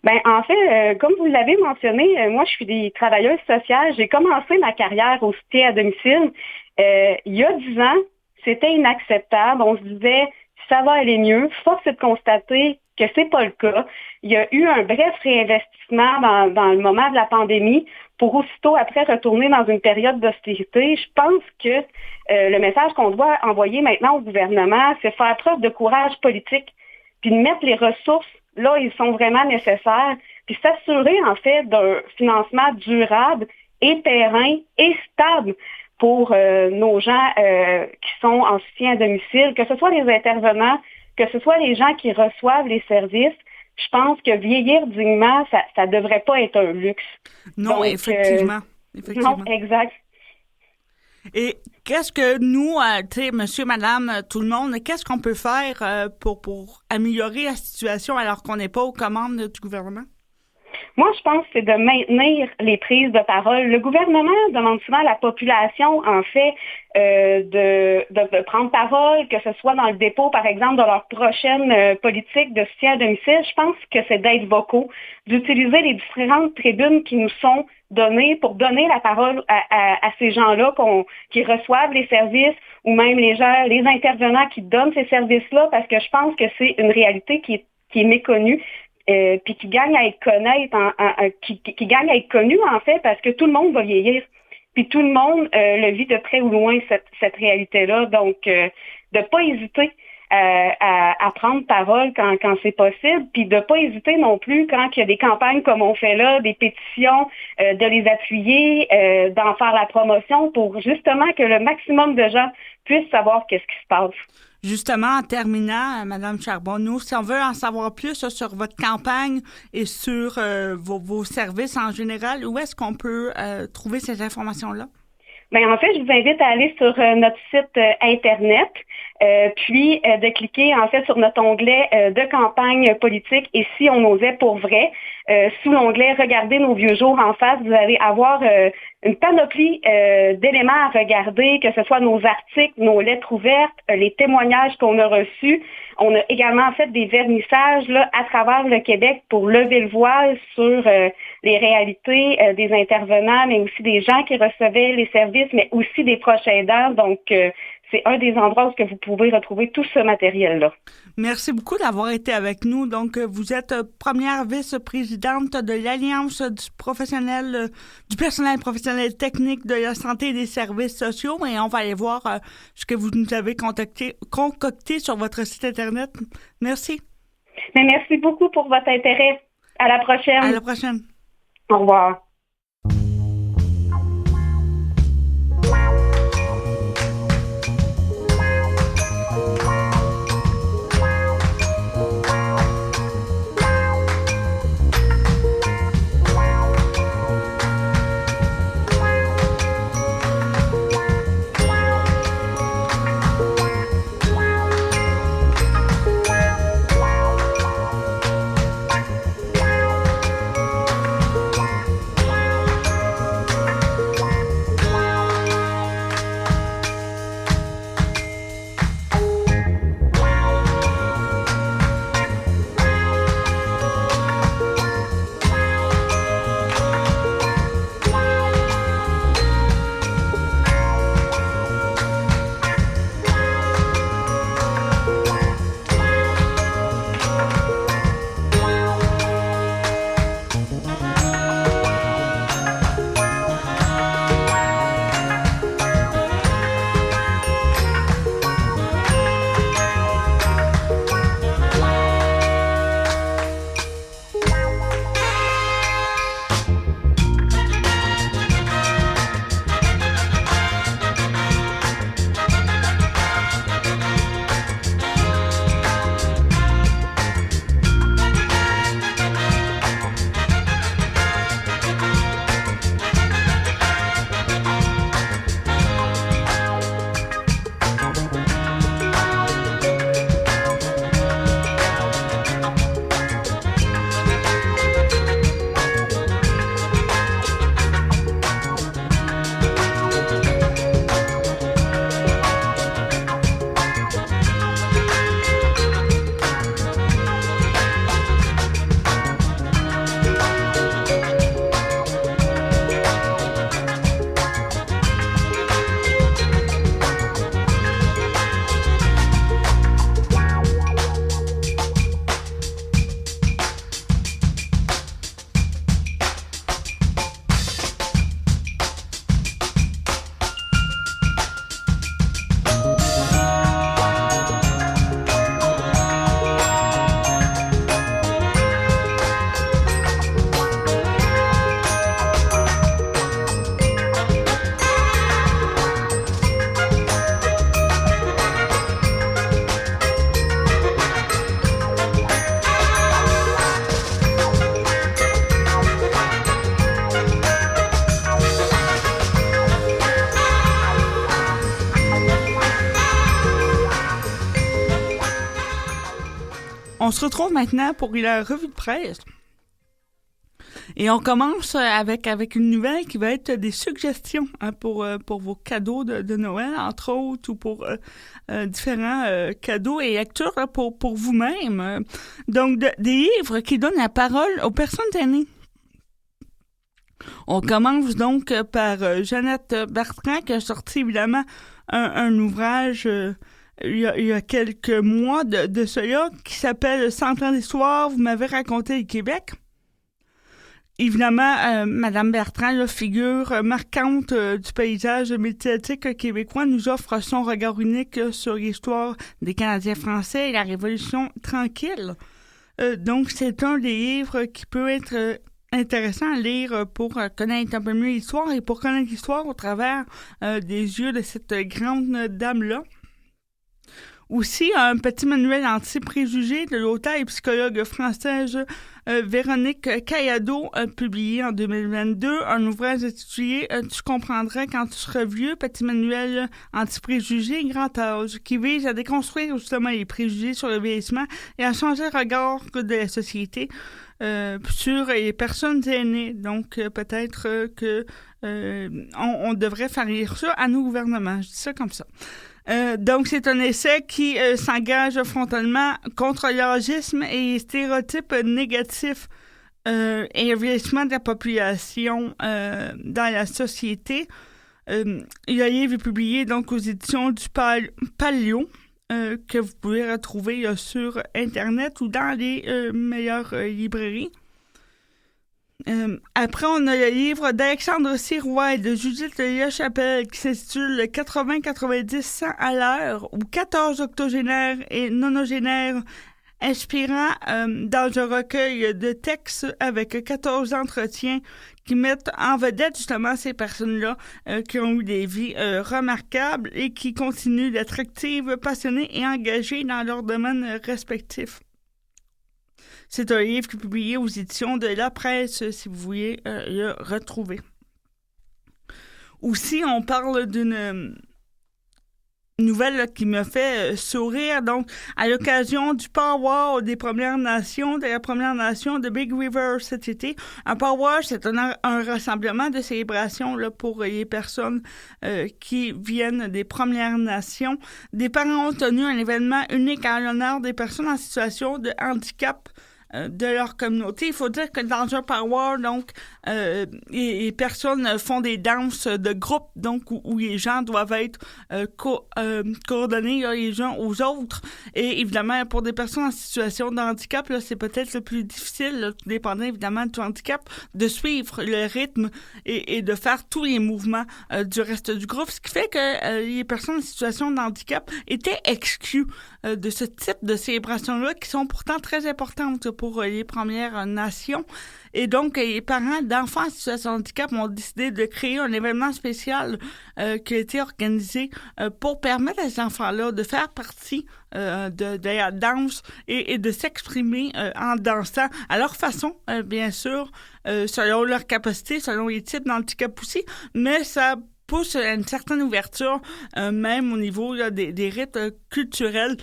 Ben en fait, comme vous l'avez mentionné, moi je suis des travailleuse sociale. J'ai commencé ma carrière au soutien à domicile. Il y a 10 ans, c'était inacceptable. On se disait ça va aller mieux. Force est de constater que c'est pas le cas. Il y a eu un bref réinvestissement dans le moment de la pandémie pour aussitôt après retourner dans une période d'austérité. Je pense que le message qu'on doit envoyer maintenant au gouvernement, c'est faire preuve de courage politique, puis de mettre les ressources là, ils sont vraiment nécessaires, puis s'assurer, en fait, d'un financement durable et périn et stable pour nos gens qui sont en soutien à domicile, que ce soit les intervenants, que ce soit les gens qui reçoivent les services. Je pense que vieillir dignement, ça devrait pas être un luxe. Non, donc, effectivement. Non, exact. Et qu'est-ce que nous, tu sais, monsieur, madame, tout le monde, qu'est-ce qu'on peut faire pour améliorer la situation alors qu'on n'est pas aux commandes du gouvernement? Moi, je pense que c'est de maintenir les prises de parole. Le gouvernement demande souvent à la population, en fait, de prendre parole, que ce soit dans le dépôt, par exemple, de leur prochaine politique de soutien à domicile. Je pense que c'est d'être vocaux, d'utiliser les différentes tribunes qui nous sont données pour donner la parole à ces gens-là qui reçoivent les services ou même les intervenants qui donnent ces services-là, parce que je pense que c'est une réalité qui est méconnue. Puis qui gagne à être qui gagne à être connu en fait parce que tout le monde va vieillir. Puis tout le monde le vit de près ou loin cette réalité-là. Donc de pas hésiter à prendre parole quand c'est possible, puis de pas hésiter non plus quand il y a des campagnes comme on fait là, des pétitions, de les appuyer, d'en faire la promotion pour justement que le maximum de gens puissent savoir qu'est-ce qui se passe. Justement, en terminant, Mme Charbonneau, si on veut en savoir plus sur votre campagne et sur vos services en général, où est-ce qu'on peut trouver ces informations-là? Bien, en fait, je vous invite à aller sur notre site Internet, puis de cliquer en fait sur notre onglet de campagne politique et si on osait pour vrai. Sous l'onglet Regardez nos vieux jours en face, vous allez avoir une panoplie d'éléments à regarder, que ce soit nos articles, nos lettres ouvertes, les témoignages qu'on a reçus. On a également fait des vernissages là, à travers le Québec pour lever le voile sur les réalités des intervenants, mais aussi des gens qui recevaient les services, mais aussi des proches aidants. Donc, c'est un des endroits où que vous pouvez retrouver tout ce matériel-là. Merci beaucoup d'avoir été avec nous. Donc, vous êtes première vice-présidente de l'Alliance du personnel professionnel technique de la santé et des services sociaux. Et on va aller voir ce que vous nous avez concocté sur votre site Internet. Merci. Mais merci beaucoup pour votre intérêt. À la prochaine. À la prochaine. Au revoir. On se retrouve maintenant pour la revue de presse. Et on commence avec une nouvelle qui va être des suggestions pour vos cadeaux de Noël, entre autres, ou pour différents cadeaux et lectures pour vous-même. Donc, des livres qui donnent la parole aux personnes aînées. On commence donc par Jeannette Bertrand, qui a sorti évidemment un ouvrage il y a quelques mois de cela, qui s'appelle « 100 ans d'histoire, vous m'avez raconté le Québec ». Évidemment, Madame Bertrand, la figure marquante du paysage médiatique québécois, nous offre son regard unique sur l'histoire des Canadiens français et la Révolution tranquille. Donc, c'est un des livres qui peut être intéressant à lire pour connaître un peu mieux l'histoire et pour connaître l'histoire au travers des yeux de cette grande dame-là. Aussi, un petit manuel anti-préjugés de l'auteure et psychologue française Véronique Cayado, publié en 2022, un ouvrage intitulé « Tu comprendras quand tu seras vieux », petit manuel anti-préjugés grand âge, qui vise à déconstruire justement les préjugés sur le vieillissement et à changer le regard de la société sur les personnes aînées. Donc, peut-être que on devrait faire lire ça à nos gouvernements. Je dis ça comme ça. Donc, c'est un essai qui s'engage frontalement contre l'âgisme et les stéréotypes négatifs et le vieillissement de la population dans la société. Le livre est publié donc aux éditions du Paléo, que vous pouvez retrouver sur Internet ou dans les meilleures librairies. Après, on a le livre d'Alexandre Sirois et de Judith Lachapelle qui s'intitule 80-90-100 à l'heure, où 14 octogénaires et nonogénaires inspirants dans un recueil de textes avec 14 entretiens qui mettent en vedette justement ces personnes-là qui ont eu des vies remarquables et qui continuent d'être actives, passionnées et engagées dans leurs domaines respectifs. C'est un livre qui est publié aux éditions de La Presse, si vous voulez le retrouver. Aussi, on parle d'une nouvelle là, qui me fait sourire. Donc, à l'occasion du powwow des Premières Nations, de la Première Nation de Big River cet été. Un powwow, c'est un rassemblement de célébration là, pour les personnes qui viennent des Premières Nations. Des parents ont tenu un événement unique en l'honneur des personnes en situation de handicap de leur communauté. Il faut dire que dans un powwow, donc, les personnes font des danses de groupe, donc, où les gens doivent être coordonnés là, les uns aux autres. Et évidemment, pour des personnes en situation de handicap, là, c'est peut-être le plus difficile, là, tout dépendant évidemment du handicap, de suivre le rythme et de faire tous les mouvements du reste du groupe, ce qui fait que les personnes en situation de handicap étaient exclues de ce type de célébrations-là, qui sont pourtant très importantes pour les Premières Nations. Et donc, les parents d'enfants en situation de handicap ont décidé de créer un événement spécial qui a été organisé pour permettre à ces enfants-là de faire partie de la danse et de s'exprimer en dansant à leur façon, bien sûr, selon leur capacité, selon les types d'handicap aussi, mais ça pousse à une certaine ouverture, même au niveau là, des rites culturels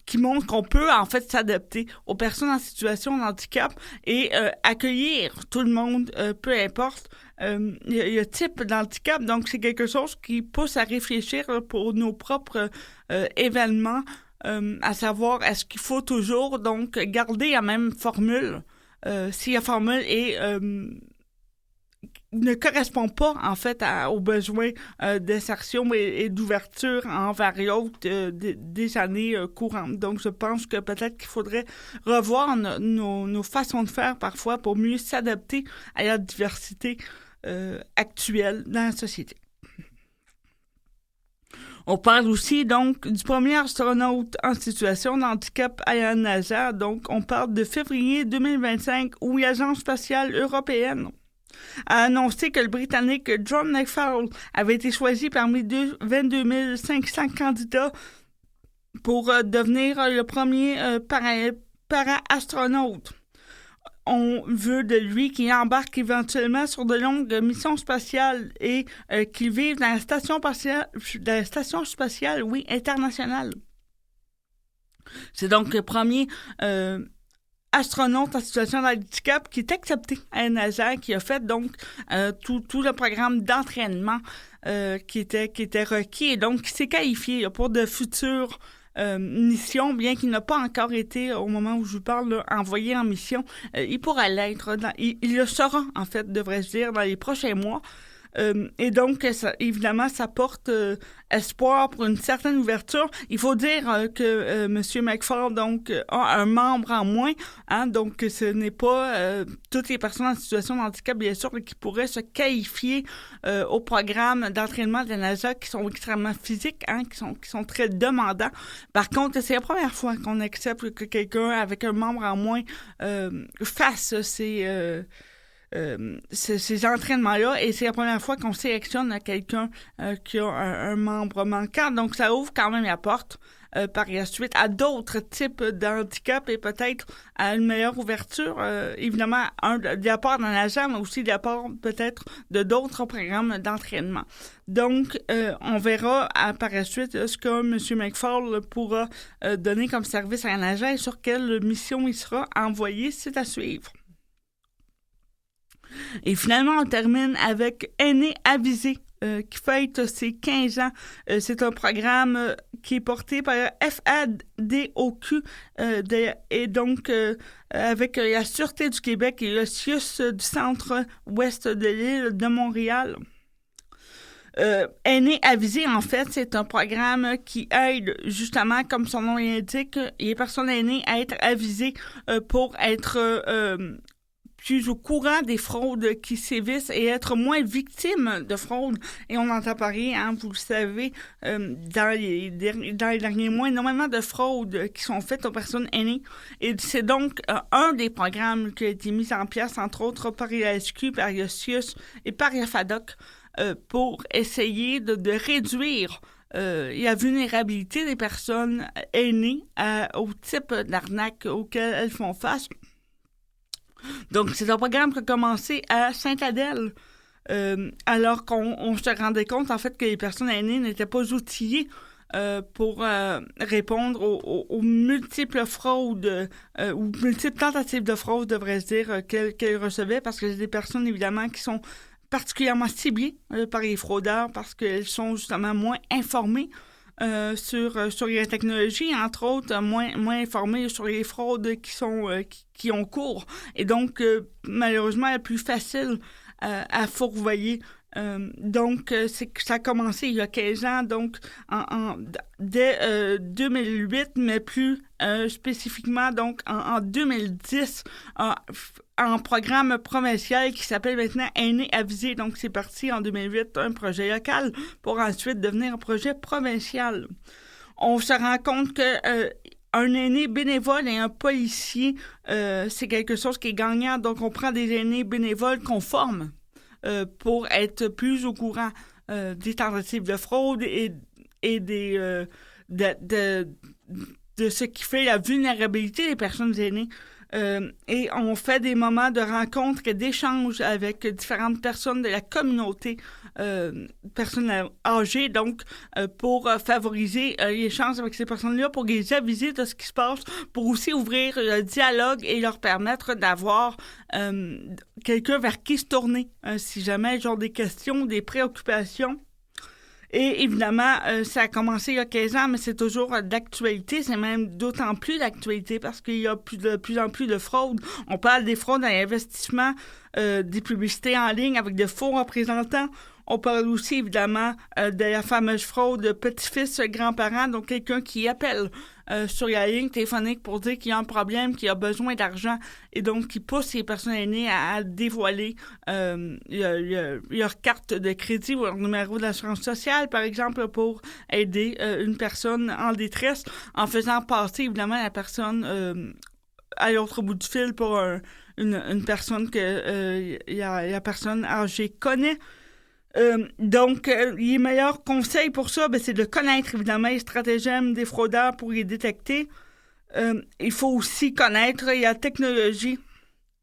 qui montrent qu'on peut en fait s'adapter aux personnes en situation de handicap et accueillir tout le monde, peu importe le type d'handicap. Donc, c'est quelque chose qui pousse à réfléchir là, pour nos propres événements, à savoir, est-ce qu'il faut toujours donc garder la même formule si la formule est ne correspond pas, en fait, aux besoins d'insertion et d'ouverture envers l'autre des années courantes. Donc, je pense que peut-être qu'il faudrait revoir nos façons de faire parfois pour mieux s'adapter à la diversité actuelle dans la société. On parle aussi, donc, du premier astronaute en situation de handicap à la NASA. Donc, on parle de février 2025 où l'Agence spatiale européenne a annoncé que le Britannique John McFall avait été choisi parmi 22 500 candidats pour devenir le premier para-astronaute. On veut de lui qu'il embarque éventuellement sur de longues missions spatiales et qu'il vive dans la station spatiale, internationale. C'est donc le premier astronaute en situation de handicap qui est accepté à la NASA, qui a fait donc tout le programme d'entraînement qui était requis et donc qui s'est qualifié là, pour de futures missions, bien qu'il n'a pas encore été, au moment où je vous parle, là, envoyé en mission. Il pourra l'être. Il le sera, en fait, devrais-je dire, dans les prochains mois. Et donc, évidemment, ça porte espoir pour une certaine ouverture. Il faut dire que M. McFall donc, a un membre en moins. Hein, donc, ce n'est pas toutes les personnes en situation de handicap, bien sûr, qui pourraient se qualifier au programme d'entraînement de la NASA qui sont extrêmement physiques, hein, qui sont très demandants. Par contre, c'est la première fois qu'on accepte que quelqu'un avec un membre en moins fasse ces entraînements-là, et c'est la première fois qu'on sélectionne quelqu'un qui a un membre manquant. Donc, ça ouvre quand même la porte par la suite à d'autres types d'handicap et peut-être à une meilleure ouverture, évidemment, de la part de la NASA, mais aussi de la part peut-être de d'autres programmes d'entraînement. Donc, on verra par la suite ce que M. McFall pourra donner comme service à la NASA et sur quelle mission il sera envoyé. C'est à suivre. Et finalement, on termine avec Aînés avisés, qui fête ses 15 ans. C'est un programme qui est porté par FADOQ et donc avec la Sûreté du Québec et le CIUS du centre-ouest de l'île de Montréal. Aînés avisés, en fait, c'est un programme qui aide, justement, comme son nom l'indique, les personnes aînées à être avisées pour être plus au courant des fraudes qui sévissent et être moins victimes de fraudes. Et on entend parler, hein, vous le savez, dans les derniers mois, énormément de fraudes qui sont faites aux personnes aînées. Et c'est donc un des programmes qui a été mis en place, entre autres, par IASQ, par IOSIUS et par IAFADOC, pour essayer de réduire la vulnérabilité des personnes aînées au type d'arnaque auquel elles font face. Donc, c'est un programme qui a commencé à Sainte-Adèle, alors qu'on se rendait compte, en fait, que les personnes aînées n'étaient pas outillées pour répondre aux multiples fraudes ou multiples tentatives de fraude, devrais-je dire, qu'elles recevaient, parce que c'est des personnes, évidemment, qui sont particulièrement ciblées par les fraudeurs, parce qu'elles sont justement moins informées sur les technologies, entre autres, moins informés sur les fraudes qui ont cours. Et donc, malheureusement, elle est plus facile à fourvoyer. Donc, ça a commencé il y a 15 ans, donc dès 2008, mais plus spécifiquement donc en 2010, en programme provincial qui s'appelle maintenant Aînés avisés. Donc, c'est parti en 2008, un projet local pour ensuite devenir un projet provincial. On se rend compte que un aîné bénévole et un policier, c'est quelque chose qui est gagnant. Donc, on prend des aînés bénévoles qu'on forme pour être plus au courant des tentatives de fraude et de ce qui fait la vulnérabilité des personnes aînées. Et on fait des moments de rencontre et d'échange avec différentes personnes de la communauté, personnes âgées, donc pour favoriser l'échange avec ces personnes-là, pour les aviser de ce qui se passe, pour aussi ouvrir le dialogue et leur permettre d'avoir quelqu'un vers qui se tourner, si jamais ils ont des questions, des préoccupations. Et évidemment, ça a commencé il y a 15 ans, mais c'est toujours d'actualité. C'est même d'autant plus d'actualité parce qu'il y a de plus en plus de fraudes. On parle des fraudes à l'investissement, des publicités en ligne avec de faux représentants. On parle aussi, évidemment, de la fameuse fraude petit-fils, grand-parent, donc quelqu'un qui appelle sur la ligne téléphonique pour dire qu'il y a un problème, qu'il a besoin d'argent, et donc qui pousse les personnes aînées à dévoiler leur carte de crédit ou leur numéro d'assurance sociale, par exemple, pour aider une personne en détresse, en faisant passer, évidemment, la personne à l'autre bout du fil pour une personne que la personne âgée connaît. Donc, les meilleurs conseils pour ça, c'est de connaître, évidemment, les stratagèmes des fraudeurs pour les détecter. Il faut aussi connaître la technologie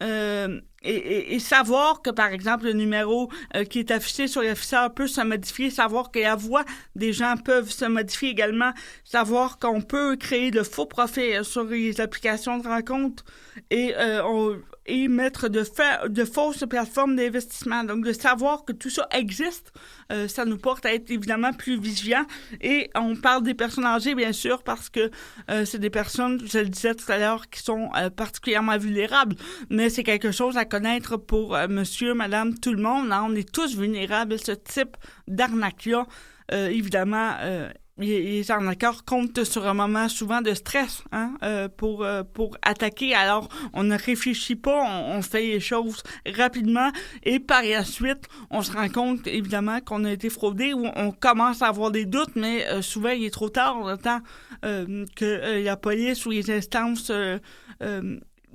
et savoir que, par exemple, le numéro qui est affiché sur l'afficheur peut se modifier, savoir que la voix des gens peuvent se modifier également, savoir qu'on peut créer de faux profils sur les applications de rencontre et mettre de fausses plateformes d'investissement. Donc, de savoir que tout ça existe, ça nous porte à être évidemment plus vigilants. Et on parle des personnes âgées, bien sûr, parce que c'est des personnes, je le disais tout à l'heure, qui sont particulièrement vulnérables. Mais c'est quelque chose à connaître pour monsieur, madame, tout le monde. Hein. On est tous vulnérables à ce type d'arnaque-là. Évidemment, les arnaqueurs comptent sur un moment souvent de stress pour attaquer. Alors, on ne réfléchit pas, on fait les choses rapidement et par la suite, on se rend compte évidemment qu'on a été fraudé ou on commence à avoir des doutes, mais souvent, il est trop tard, le temps que la police ou les instances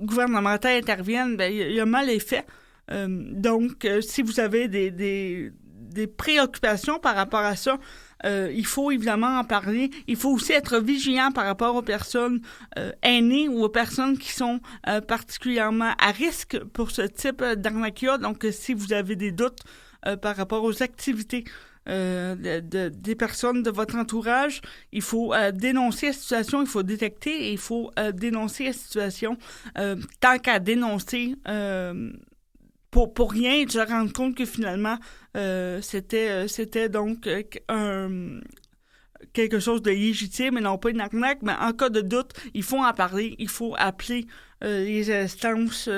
gouvernementales interviennent, il y a mal est fait. Donc, si vous avez des préoccupations par rapport à ça, il faut évidemment en parler. Il faut aussi être vigilant par rapport aux personnes aînées ou aux personnes qui sont particulièrement à risque pour ce type d'arnaque-là. Donc, si vous avez des doutes par rapport aux activités des personnes de votre entourage, il faut dénoncer la situation, il faut détecter et il faut dénoncer la situation. Tant qu'à dénoncer pour rien, de se rendre compte que finalement, c'était donc quelque chose de légitime et non pas une arnaque, mais en cas de doute, il faut en parler, il faut appeler les instances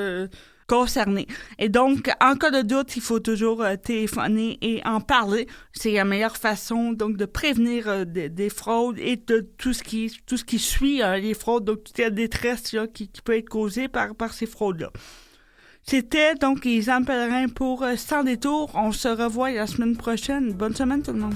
concernés. Et donc, en cas de doute, il faut toujours téléphoner et en parler. C'est la meilleure façon donc de prévenir des fraudes et de tout ce qui suit les fraudes, donc toute la détresse là, qui peut être causée par ces fraudes-là. C'était donc Lisanne Pellerin pour Sans détour. On se revoit la semaine prochaine. Bonne semaine tout le monde.